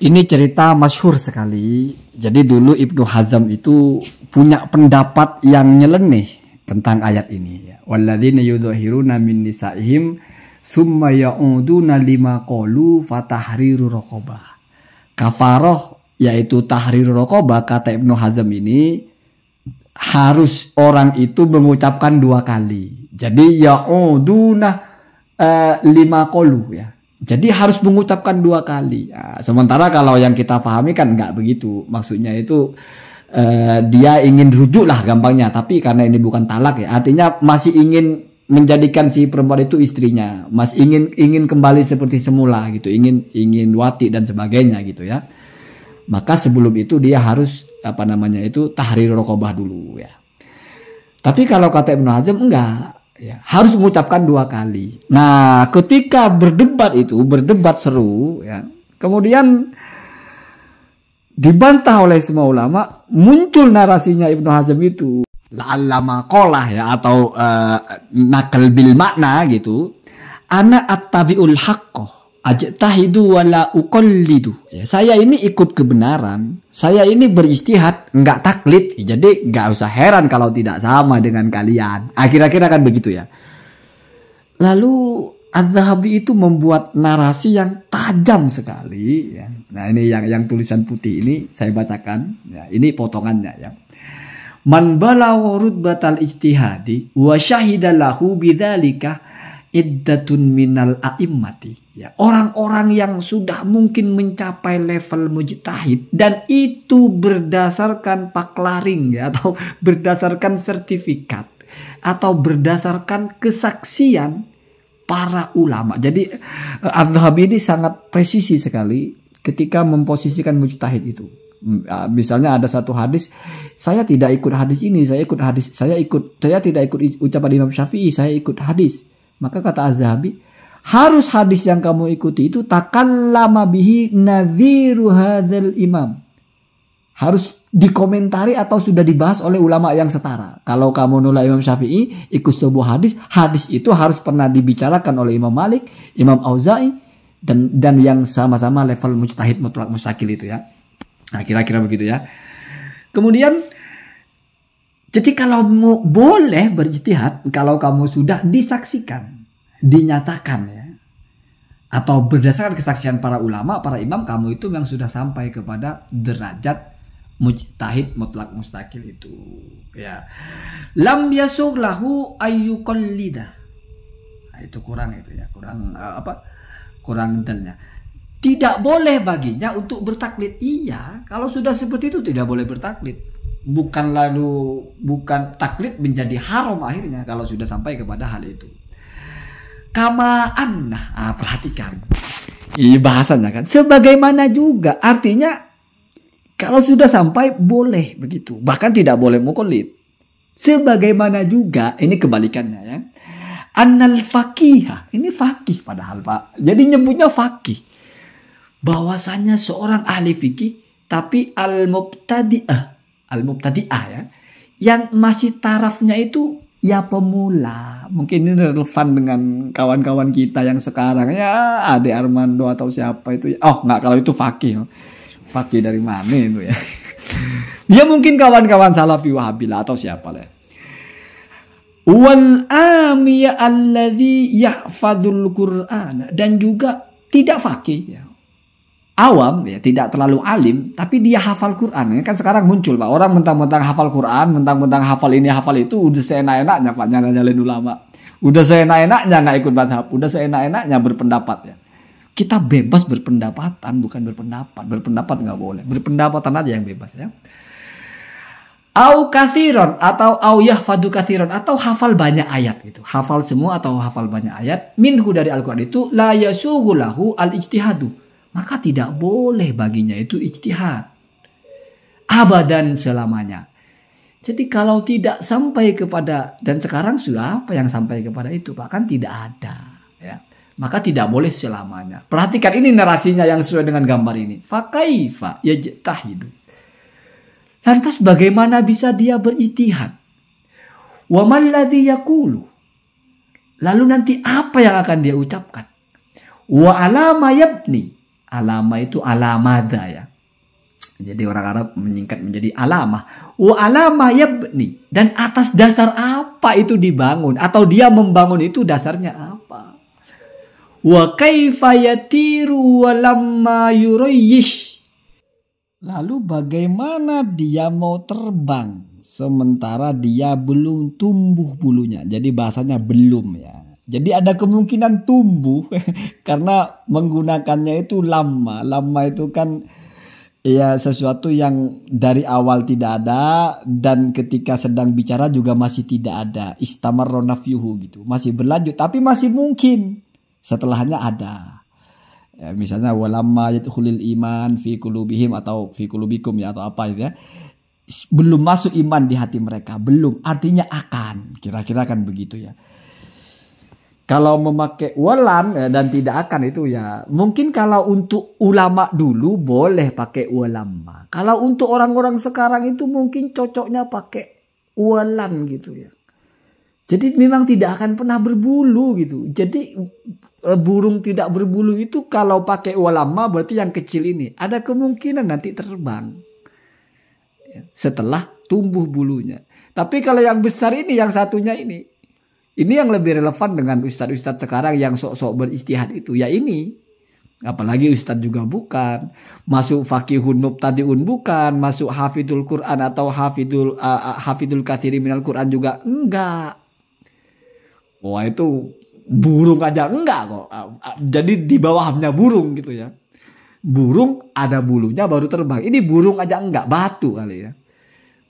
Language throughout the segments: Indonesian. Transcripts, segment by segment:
Ini cerita masyhur sekali. Jadi dulu Ibnu Hazm itu punya pendapat yang nyeleneh tentang ayat ini. Walladzina yudhahiruna min nisaihim summa ya'uduna lima qalu fatahriru raqabah. Kafaroh yaitu tahriru raqabah, kata Ibnu Hazm ini harus orang itu mengucapkan 2 kali. Jadi ya'uduna lima qalu ya. Jadi harus mengucapkan 2 kali. Nah, sementara kalau yang kita pahami kan nggak begitu. Maksudnya itu dia ingin rujuk lah gampangnya. Tapi karena ini bukan talak ya. Artinya masih ingin menjadikan si perempuan itu istrinya. Masih ingin kembali seperti semula gitu. Ingin wati dan sebagainya gitu ya. Maka sebelum itu dia harus tahrir raqabah dulu ya. Tapi kalau kata Ibnu Hazm enggak. Ya, harus mengucapkan 2 kali. Nah, ketika berdebat seru, ya, kemudian dibantah oleh semua ulama, muncul narasinya Ibnu Hazm itu, la'allama qolah ya, atau nakal bil makna gitu. Ana attabi'ul haqqah ajtahidu wala uqallidu. Ya, saya ini ikut kebenaran. Saya ini berijtihad, enggak taklid. Jadi enggak usah heran kalau tidak sama dengan kalian. Akhir-akhir kan begitu ya. Lalu Az-Zahabi itu membuat narasi yang tajam sekali ya. Nah, ini yang tulisan putih ini saya bacakan ya. Ini potongannya ya. Man balagha rutbatal ijtihadi wa syahida lahu bidzalika iddatun minal a'immati ya, orang-orang yang sudah mungkin mencapai level mujtahid dan itu berdasarkan paklaring ya, atau berdasarkan sertifikat atau berdasarkan kesaksian para ulama. Jadi Az-Zahabi ini sangat presisi sekali ketika memposisikan mujtahid itu. Misalnya ada satu hadis, saya tidak ikut hadis ini, saya tidak ikut ucapan Imam Syafi'i, saya ikut hadis. Maka kata Az-Zahabi, harus hadis yang kamu ikuti itu takallama bihi nadhiru hadzal imam. Harus dikomentari atau sudah dibahas oleh ulama yang setara. Kalau kamu nolak Imam Syafi'i, ikut sebuah hadis itu harus pernah dibicarakan oleh Imam Malik, Imam Auza'i, dan yang sama-sama level mujtahid mutlak mustaqil itu ya. Nah, kira-kira begitu ya. Kemudian jadi kalau boleh berijtihad kalau kamu sudah disaksikan, dinyatakan ya, atau berdasarkan kesaksian para ulama, para imam, kamu itu yang sudah sampai kepada derajat mujtahid mutlak mustaqil itu ya. Lam yasugh lahu ayyuqallida. Nah, itu kurang itu ya, kurang detailnya. Tidak boleh baginya untuk bertaklid. Iya, kalau sudah seperti itu tidak boleh bertaklid. Bukan taklid menjadi haram akhirnya kalau sudah sampai kepada hal itu. Kamaan, perhatikan ini bahasanya kan, sebagaimana juga artinya kalau sudah sampai boleh begitu, bahkan tidak boleh muqallid. Sebagaimana juga ini kebalikannya ya, annal faqihah, ini faqih padahal Pak, jadi nyebutnya faqih, bahwasanya seorang ahli fikih tapi al-mubtadi'ah ya, yang masih tarafnya itu ya pemula. Mungkin ini relevan dengan kawan-kawan kita yang sekarang ya, Ade Armando atau siapa itu ya. Oh enggak, kalau itu fakih. Fakih dari mana itu ya. Dia mungkin kawan-kawan Salafi Wahabilah atau siapa lah. Wal amiya alladzi yahfadzul Qur'an, dan juga tidak fakih ya, awam ya, tidak terlalu alim tapi dia hafal Quran. Kan sekarang muncul Pak, orang mentang-mentang hafal Quran, mentang-mentang hafal ini hafal itu, udah seenak-enaknya Pak nyalain ulama, udah seenak-enaknya nggak ikut mazhab, udah seenak-enaknya berpendapat ya. Kita bebas berpendapatan, bukan berpendapat nggak boleh, berpendapatan aja yang bebas ya. Au kathiron, atau au yahfadu kathiron, atau hafal banyak ayat gitu, hafal semua atau hafal banyak ayat minhu dari Al-Quran itu, la yasughu lahu al-ijtihadu, maka tidak boleh baginya itu ijtihad abadan selamanya. Jadi kalau tidak sampai kepada, dan sekarang sudah apa yang sampai kepada itu Pak, kan tidak ada ya, maka tidak boleh selamanya. Perhatikan ini narasinya yang sesuai dengan gambar ini. Fakaifa yajtahidu, lantas bagaimana bisa dia berijtihad? Wa man ladzi yaqulu, lalu nanti apa yang akan dia ucapkan? Wa alama yabni, Alama itu alamada ya. Jadi orang Arab menyingkat menjadi alamah. Wa alama yabni. Dan atas dasar apa itu dibangun? Atau dia membangun itu dasarnya apa? Wa kaifa yatiru wa lamma yurayyish. Lalu bagaimana dia mau terbang sementara dia belum tumbuh bulunya? Jadi bahasanya belum ya. Jadi ada kemungkinan tumbuh karena menggunakannya itu lama. Lama itu kan ya sesuatu yang dari awal tidak ada dan ketika sedang bicara juga masih tidak ada. Istamarra nafyuhu gitu. Masih berlanjut tapi masih mungkin setelahnya ada. Ya, misalnya walamma yadkhulul iman fi qulubihim atau fi qulubikum ya atau apa itu ya. Belum masuk iman di hati mereka, belum, artinya akan. Kira-kira kan begitu ya. Kalau memakai walam ya, dan tidak akan itu ya. Mungkin kalau untuk ulama dulu boleh pakai walamma. Kalau untuk orang-orang sekarang itu mungkin cocoknya pakai walan gitu ya. Jadi memang tidak akan pernah berbulu gitu. Jadi burung tidak berbulu itu kalau pakai walamma berarti yang kecil ini ada kemungkinan nanti terbang setelah tumbuh bulunya. Tapi kalau yang besar ini, yang satunya ini yang lebih relevan dengan ustadz-ustadz sekarang yang sok-sok beristihad itu ya ini. Apalagi ustadz juga bukan, masuk fakihun mubtadiun bukan, masuk hafidul Quran atau hafidul katsiri minal Quran juga enggak. Wah itu burung aja enggak kok. Jadi di bawahnya burung gitu ya. Burung ada bulunya baru terbang. Ini burung aja enggak, batu kali ya.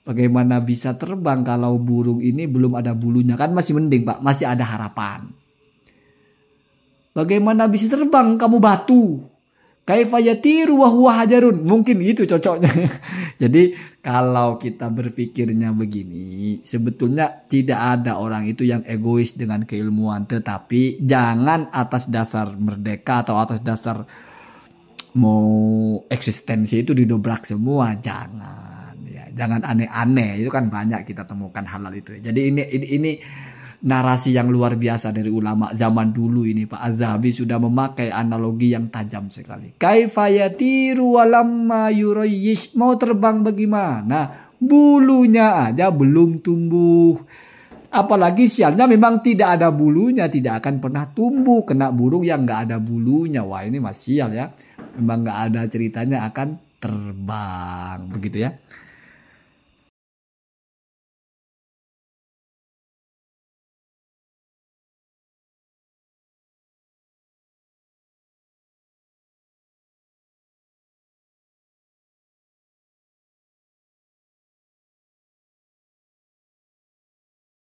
Bagaimana bisa terbang kalau burung ini belum ada bulunya? Kan masih mending Pak, masih ada harapan. Bagaimana bisa terbang kamu batu? Kaifa yatiru wa huwa hajarun. Mungkin itu cocoknya. Jadi kalau kita berpikirnya begini, sebetulnya tidak ada orang itu yang egois dengan keilmuan. Tetapi jangan atas dasar merdeka atau atas dasar mau eksistensi itu didobrak semua. Jangan. Ya, jangan aneh-aneh. Itu kan banyak kita temukan halal itu. Jadi ini narasi yang luar biasa dari ulama zaman dulu ini Pak Az-Zahabi sudah memakai analogi yang tajam sekali. Kaifa yatiru walamma yurayyish. Mau terbang bagaimana? Bulunya aja belum tumbuh. Apalagi sialnya memang tidak ada bulunya, tidak akan pernah tumbuh. Kena burung yang nggak ada bulunya. Wah ini masih sial ya. Memang nggak ada ceritanya akan terbang. Begitu ya.